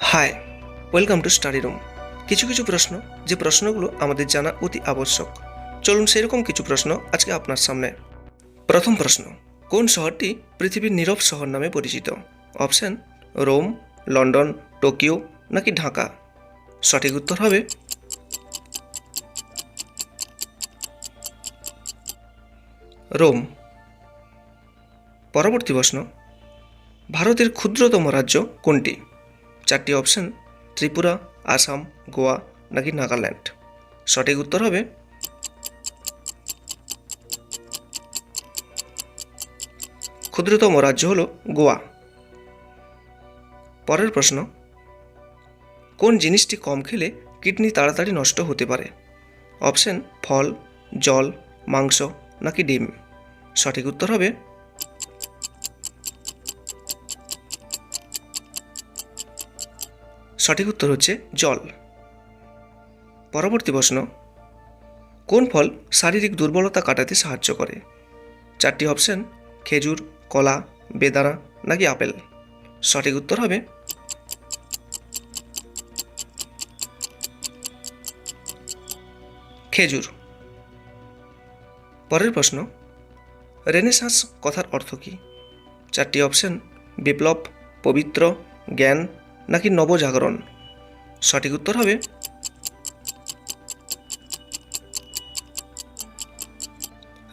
High, welcome to study room. কিছু কিছু প্রশ্ন, যে প্রশ্নগুলো আমাদের জানা অতি আবশ্যক। চলুন সেরকম কিছু প্রশ্ন আজকে আপনার সামনে। প্রথম প্রশ্ন, কোন শহরটি পৃথিবীর নীরব শহর নামে পরিচিত? অপশন: রোম, লন্ডন, টোকিও নাকি ঢাকা। সঠিক উত্তর হবে রোম। পরবর্তী প্রশ্ন, ভারতের ক্ষুদ্রতম রাজ্য কোনটি? চারটি অপশন: ত্রিপুরা, আসাম, গোয়া নাকি নাগাল্যান্ড। সঠিক উত্তর হবে ক্ষুদ্রতম রাজ্য হল গোয়া। পরের প্রশ্ন, কোন জিনিসটি কম খেলে কিডনি তাড়াতাড়ি নষ্ট হতে পারে? অপশন: ফল, জল, মাংস নাকি ডিম। সঠিক উত্তর হবে সঠিক উত্তর হচ্ছে জল। পরবর্তী প্রশ্ন, কোন ফল শারীরিক দুর্বলতা কাটাতে সাহায্য করে? চারটি অপশন: খেজুর, কলা, বেদানা নাকি আপেল। সঠিক উত্তর হবে খেজুর। পরের প্রশ্ন, রেনেসাঁস কথার অর্থ কী? চারটি অপশন: বিপ্লব, পবিত্র, জ্ঞান নাকি নবজাগরণ। সঠিক উত্তর হবে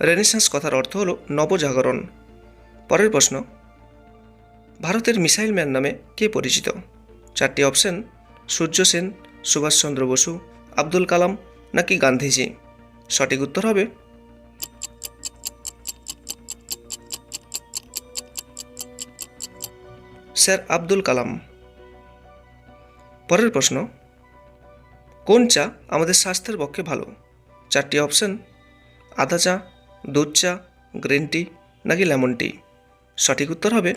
রেনেসাঁস কথার অর্থ হল নবজাগরণ। পরের প্রশ্ন, ভারতের মিসাইল ম্যান নামে কে পরিচিত? চারটি অপশন: সূর্য সেন, সুভাষচন্দ্র বসু, আব্দুল কালাম নাকি গান্ধীজি। সঠিক উত্তর হবে স্যার আব্দুল কালাম। পরের প্রশ্ন, কোন চা আমাদের স্বাস্থ্যের পক্ষে ভালো? চারটি অপশন: আদা চা, দুধ চা, গ্রিন টি নাকি লেমন টি। সঠিক উত্তর হবে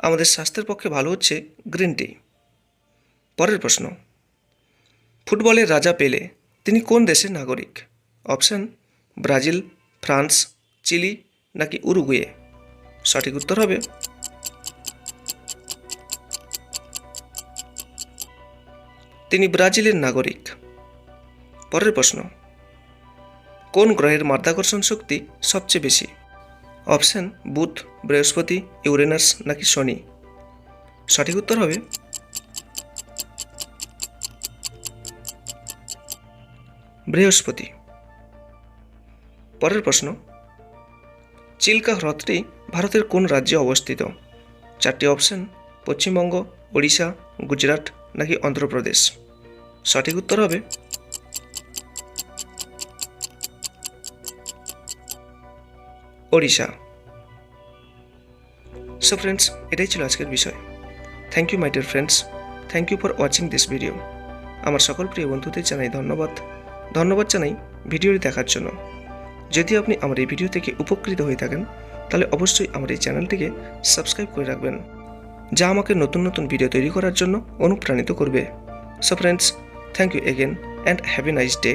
আমাদের স্বাস্থ্যের পক্ষে ভালো হচ্ছে গ্রিন টি। পরের প্রশ্ন, ফুটবলের রাজা পেলে তিনি কোন দেশের নাগরিক? অপশন: ব্রাজিল, ফ্রান্স, চিলি নাকি উরুগুয়ে। সঠিক উত্তর হবে তিনি ব্রাজিলের নাগরিক। পরের প্রশ্ন, কোন গ্রহের মাধ্যাকর্ষণ শক্তি সবচেয়ে বেশি? অপশন: বুধ, বৃহস্পতি, ইউরেনাস নাকি শনি। সঠিক উত্তর হবে বৃহস্পতি। পরের প্রশ্ন, চিল্কা হ্রদটি ভারতের কোন রাজ্যে অবস্থিত? চারটি অপশন: পশ্চিমবঙ্গ, ওড়িশা, গুজরাট নাকি অন্ধ্রপ্রদেশ। সঠিক উত্তর হবে ওড়িশা। সো ফ্রেন্ডস, এটাই ছিল আজকের বিষয়। Thank you my dear friends, thank you for watching this video. আমার সকল প্রিয় বন্ধুদের জানাই ধন্যবাদ জানাই ভিডিওটি দেখার জন্য। যদি আপনি আমার এই ভিডিও থেকে উপকৃত হয়ে থাকেন তাহলে অবশ্যই আমার এই চ্যানেলটিকে সাবস্ক্রাইব করে রাখবেন, যা আমাকে নতুন নতুন ভিডিও তৈরি করার জন্য অনুপ্রাণিত করবে। So friends, thank you again and have a nice day.